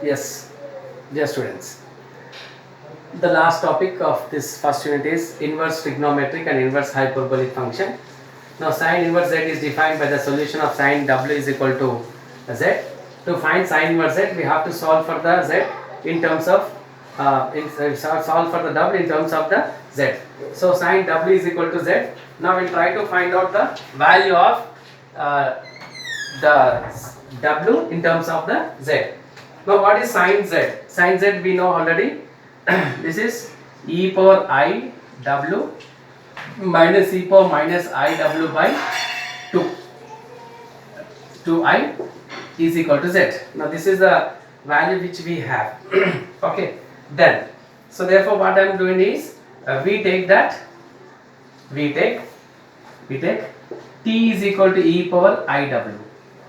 Yes, dear students. The last topic of this first unit is inverse trigonometric and inverse hyperbolic function. Now, sine inverse z is defined by the solution of sine w is equal to z. To find sine inverse z, we have to solve for the z in terms of solve for the w in terms of the z. So, sine w is equal to z. Now, we'll try to find out the value of the w in terms of the z. Now, what is sine z? Sine z we know already. This is e power I w minus e power minus I w by 2. 2I is equal to z. Now, this is the value which we have. Okay, then, so therefore what I am doing is we take t is equal to e power I w.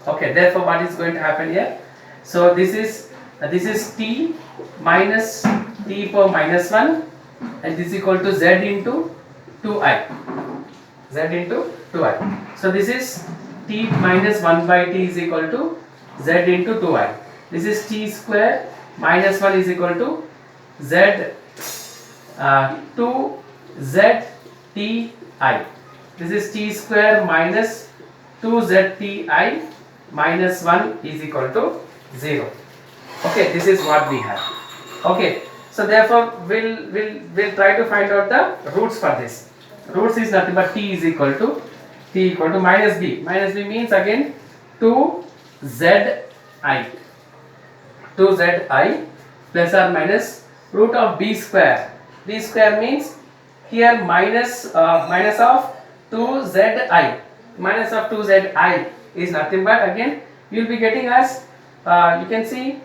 Okay, therefore what is going to happen here? So this is t minus t power minus 1 and this is equal to z into 2i. So this is t minus 1 by t is equal to z into 2i. This is t square minus 1 is equal to z 2z t I. This is t square minus 2z t I minus 1 is equal to 0. Okay, this is what we have. Okay, so therefore we'll try to find out the roots for this. Roots is nothing but t equal to minus b. Minus b means again 2zi. 2zi plus or minus root of b square. B square means here minus of 2zi. Minus of 2zi is nothing but again you will be getting as you can see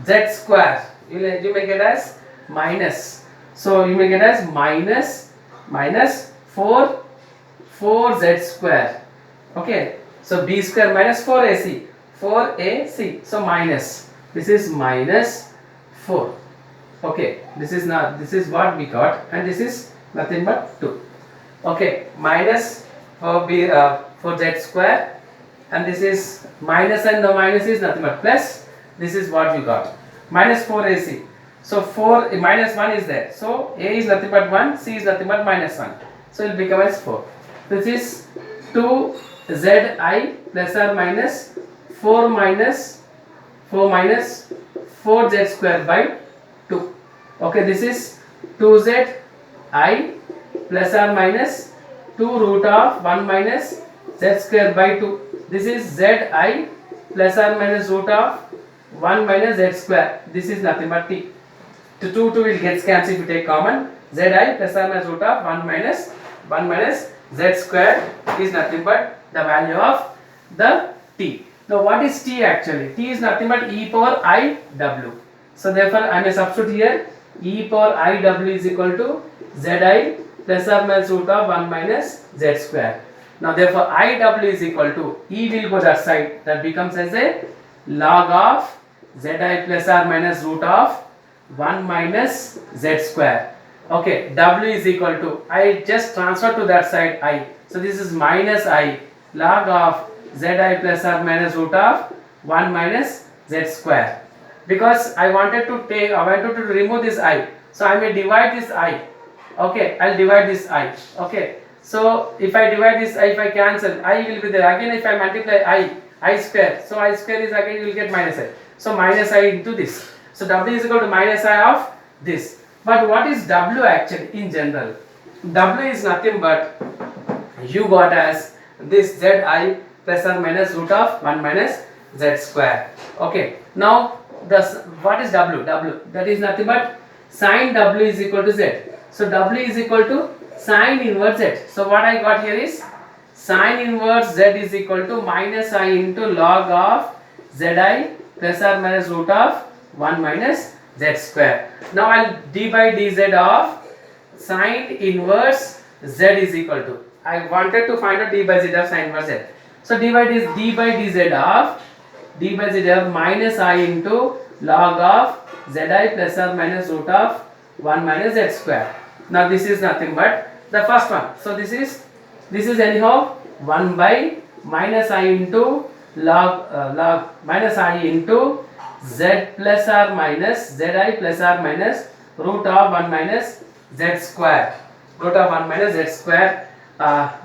z square. You may get as minus. So you may get as minus 4z square. Okay. So b square minus 4ac. So minus. This is minus 4. Okay. This is what we got, and this is nothing but 2. Okay. Minus 4z square, and this is minus, and the minus is nothing but plus. This is what you got. Minus 4ac. So 4 minus 1 is there. So a is nothing but 1, c is nothing but minus 1. So it will become as 4. This is 2zi plus or minus 4 minus 4z square by 2. Okay, this is 2zi plus or minus 2 root of 1 minus z square by 2. This is zi plus or minus root of 1 minus z square. This is nothing but t. To 2 will get cancelled if you take common. Zi plus or minus root of 1 minus z square is nothing but the value of the t. Now what is t actually? T is nothing but e power I w. So therefore I may substitute here e power I w is equal to zi plus or minus root of 1 minus z square. Now therefore I w is equal to e will go that side, that becomes as a log of zi plus or minus root of 1 minus z square. Okay, w is equal to, I just transfer to that side I. So this is minus I log of zi plus or minus root of 1 minus z square. Because I wanted to remove this I. So I may divide this I. Okay, I'll divide this I. Okay, so if I divide this I, if I cancel, I will be there. Again if I multiply I square. So I square is again you will get minus I. So minus I into this. So w is equal to minus I of this. But what is w actually in general? W is nothing but you got as this zi plus or minus root of 1 minus z square. Okay. Now what is w? W, that is nothing but sine w is equal to z. So w is equal to sine inverse z. So what I got here is sine inverse z is equal to minus I into log of zi plus or minus root of 1 minus z square. Now I'll d by dz of sine inverse z is equal to, I wanted to find out d by z of sine inverse z. So d by dz of minus I into log of zi plus or minus root of 1 minus z square. Now this is nothing but the first one. So this is anyhow 1 by minus I into log minus I into z plus or minus zi plus or minus root of 1 minus z square. Root of 1 minus z square.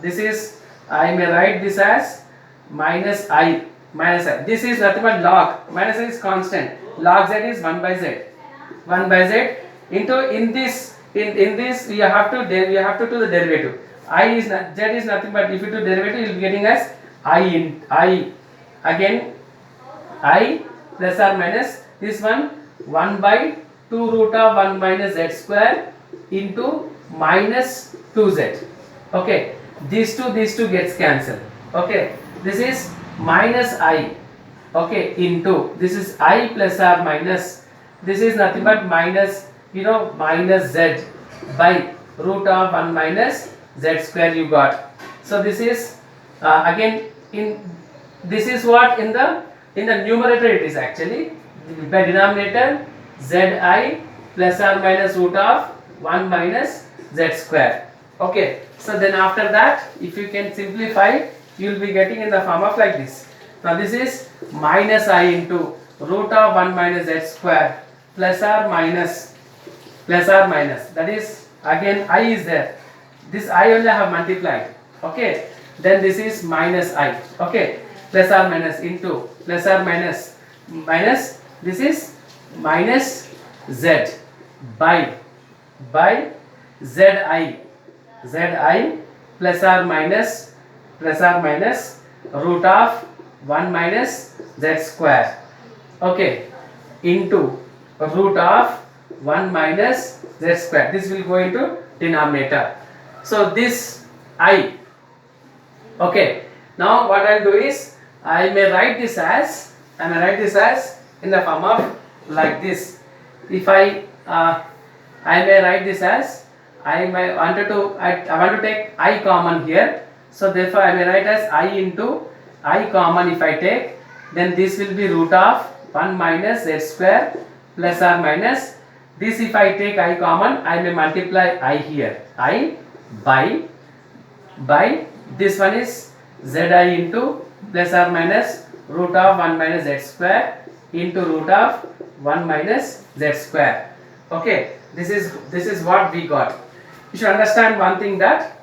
This is, I may write this as minus I. This is nothing but log. Minus I is constant. Log z is 1 by z. 1 by z into in this we have to do the derivative. I is not, z is nothing but, if you do derivative you will be getting as I in I again I plus or minus this one 1 by 2 root of 1 minus z square into minus 2z. Okay, these two gets cancelled. Okay, this is minus I, okay, into this is I plus or minus, this is nothing but minus, minus z by root of 1 minus z square you got. So this is again in this is what in the numerator it is actually, by denominator zi plus or minus root of 1 minus z square. Okay, so then after that if you can simplify you will be getting in the form of like this. Now this is minus I into root of 1 minus z square plus or minus, that is again I is there, this I only have multiplied. Okay, then this is minus I, okay, plus or minus into plus or minus this is minus z by zi plus or minus root of 1 minus z square, okay, into root of 1 minus z square. This will go into denominator. So this I, okay, now what I'll do is I may write this as in the form of like this. If I may write this as I want to take I common here, so therefore I may write as I into I common. If I take, then this will be root of 1 minus z square plus or minus this. If I take I common, I may multiply I here, I by this one is zi into plus or minus root of 1 minus z square into root of 1 minus z square. Okay, this is what we got. You should understand one thing, that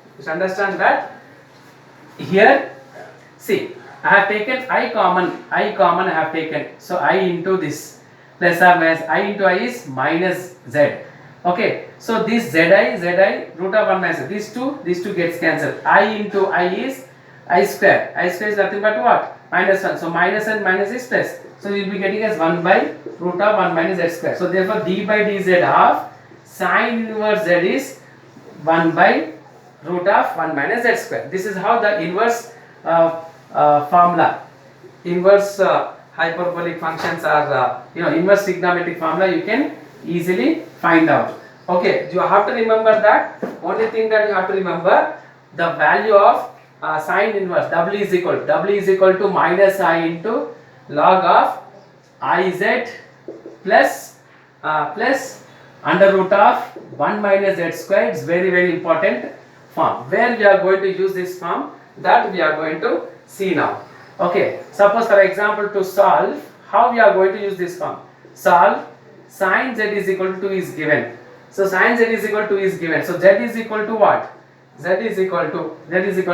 here, see, I have taken I common I have taken, so I into this plus or minus I into I is minus z. Okay, so this zi root of 1 minus, these two gets cancelled. I into I is I square is nothing but what, minus 1, so minus and minus is plus, so you will be getting as 1 by root of 1 minus z square. So therefore d by dz of sine inverse z is 1 by root of 1 minus z square. This is how the inverse formula, inverse hyperbolic functions are, inverse trigonometric formula you can easily find out. Okay, you have to remember that, only thing that you have to remember, the value of sine inverse W is equal to minus I into log of Iz plus under root of 1 minus z square. It's very important form. Where we are going to use this form, that we are going to see now. Okay, suppose for example to solve, how we are going to use this form. Solve sin z is equal to 2 is given. So sin z is equal to 2 is given. So z is equal to what? Z is equal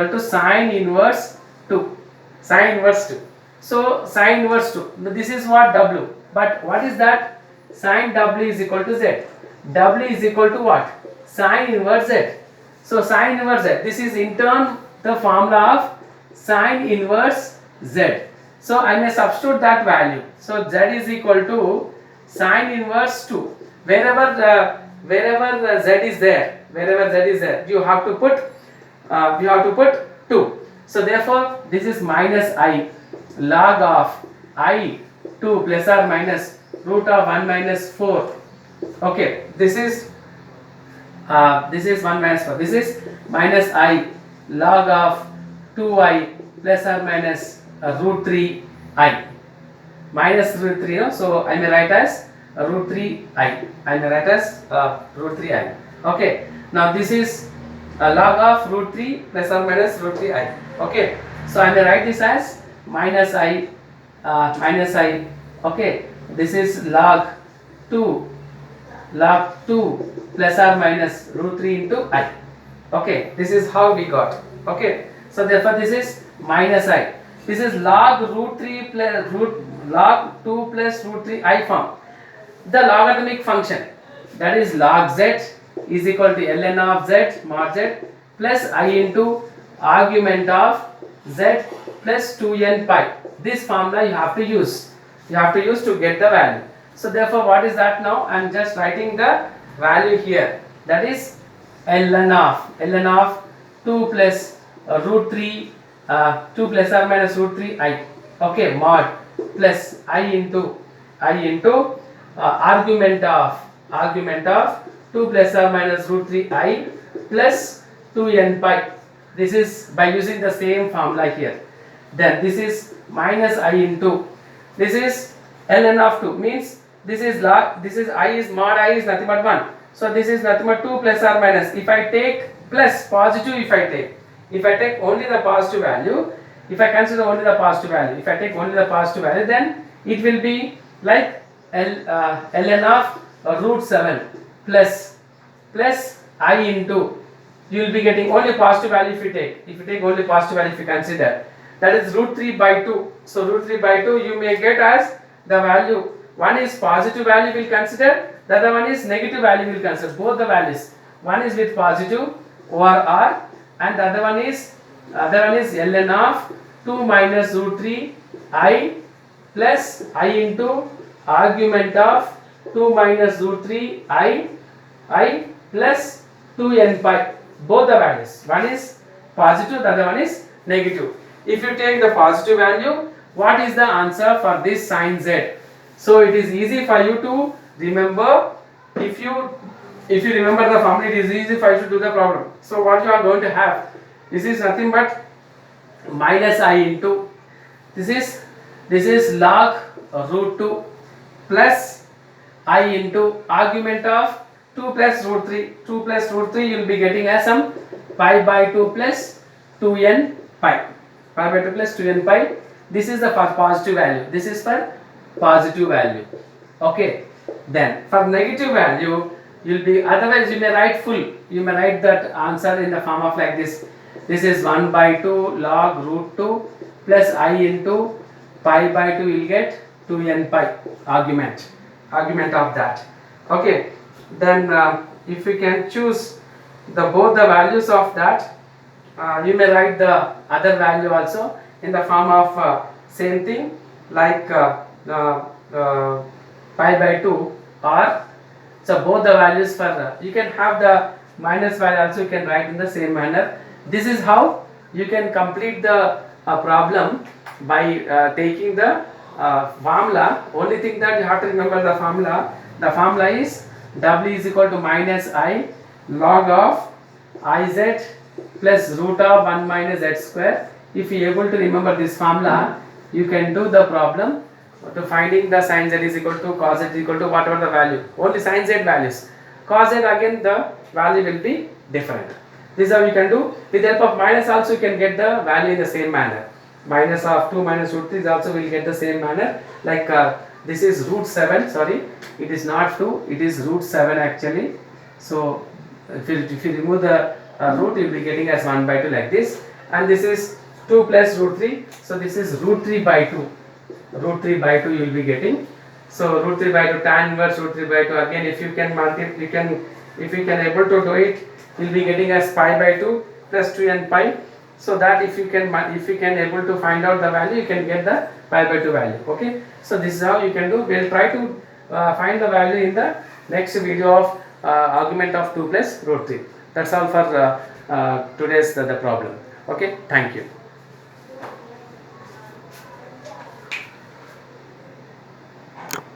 to sine inverse 2. Sine inverse 2. So sine inverse 2. This is what W. But what is that? Sine W is equal to Z. W is equal to what? Sine inverse Z. So sine inverse Z. This is in turn the formula of sine inverse Z. So I may substitute that value. So Z is equal to sine inverse 2. Wherever Z is there, you have to put 2. So therefore this is minus I log of I 2 plus or minus root of 1 minus 4. Okay, this is 1 minus 4. This is minus I log of 2I plus or minus root 3I. Minus root 3, no? So I may write as root 3I. Okay, now this is log of root 3 plus or minus root 3I. Okay, so I may write this as minus I, okay, this is log 2 plus or minus root 3 into I. Okay, this is how we got. Okay, so therefore this is minus I. This is log root 3 plus log 2 plus root 3 I form. The logarithmic function, that is log z is equal to ln of z mod z plus I into argument of z plus 2n pi. This formula you have to use. You have to use to get the value. So therefore what is that now? I am just writing the value here. That is ln of 2 plus root 3 2 plus or minus root 3 I. Okay, mod plus I into argument of 2 plus or minus root 3 I plus 2n pi. This is by using the same formula here. Then this is minus I into, this is ln of 2 means this is log, this is I is mod I is nothing but 1. So this is nothing but 2 plus or minus. If I take plus positive, if I take only the positive value, if I consider only the positive value, if I take only the positive value, then it will be like ln of root 7 plus I into, you will be getting only positive value if you take only positive value, if you consider, that is root 3 by 2. So root 3 by 2 you may get as the value, one is positive value will consider, the other one is negative value will consider, both the values. One is with positive over r and the other one is ln of 2 minus root 3 I plus I into argument of 2 minus root 3 I plus 2n pi. Both the values, one is positive, the other one is negative. If you take the positive value, what is the answer for this sin z? So it is easy for you to remember. If you remember the formula, it is easy for you to do the problem. So what you are going to have, this is nothing but minus I into, this is log root 2 plus I into argument of 2 plus root 3. 2 plus root 3 you will be getting as some pi by 2 plus 2n pi. Pi by 2 plus 2n pi. This is the positive value. This is for positive value. Okay. Then for negative value, you will be, otherwise you may write full. You may write that answer in the form of like this. This is 1 by 2 log root 2 plus I into pi by 2, you will get 2n pi argument of that. Okay. Then if you can choose both the values of that, you may write the other value also in the form of same thing like pi by 2 or, so both the values for you can have the minus value also, you can write in the same manner. This is how you can complete the problem by taking the formula. Only thing that you have to remember the formula. The formula is W is equal to minus I log of Iz plus root of 1 minus z square. If you are able to remember this formula, you can do the problem to finding the sin z is equal to cos z is equal to whatever the value, only sin z values. Cos z again the value will be different. This is how you can do. With the help of minus also you can get the value in the same manner. Minus of 2 minus root 3 also will get the same manner. Like this is root 7, sorry, it is not 2, it is root 7 actually. So if you remove the root, you will be getting as 1 by 2 like this. And this is 2 plus root 3, so this is root 3 by 2. Root 3 by 2 you will be getting. So root 3 by 2 tan inverse root 3 by 2, again if you can multiply, if you can able to do it, you will be getting as pi by 2 plus 2n pi. So that if you can able to find out the value, you can get the pi by 2 value. Okay. So this is how you can do. We will try to find the value in the next video of argument of 2 plus root 3. That's all for today's the problem. Okay. Thank you.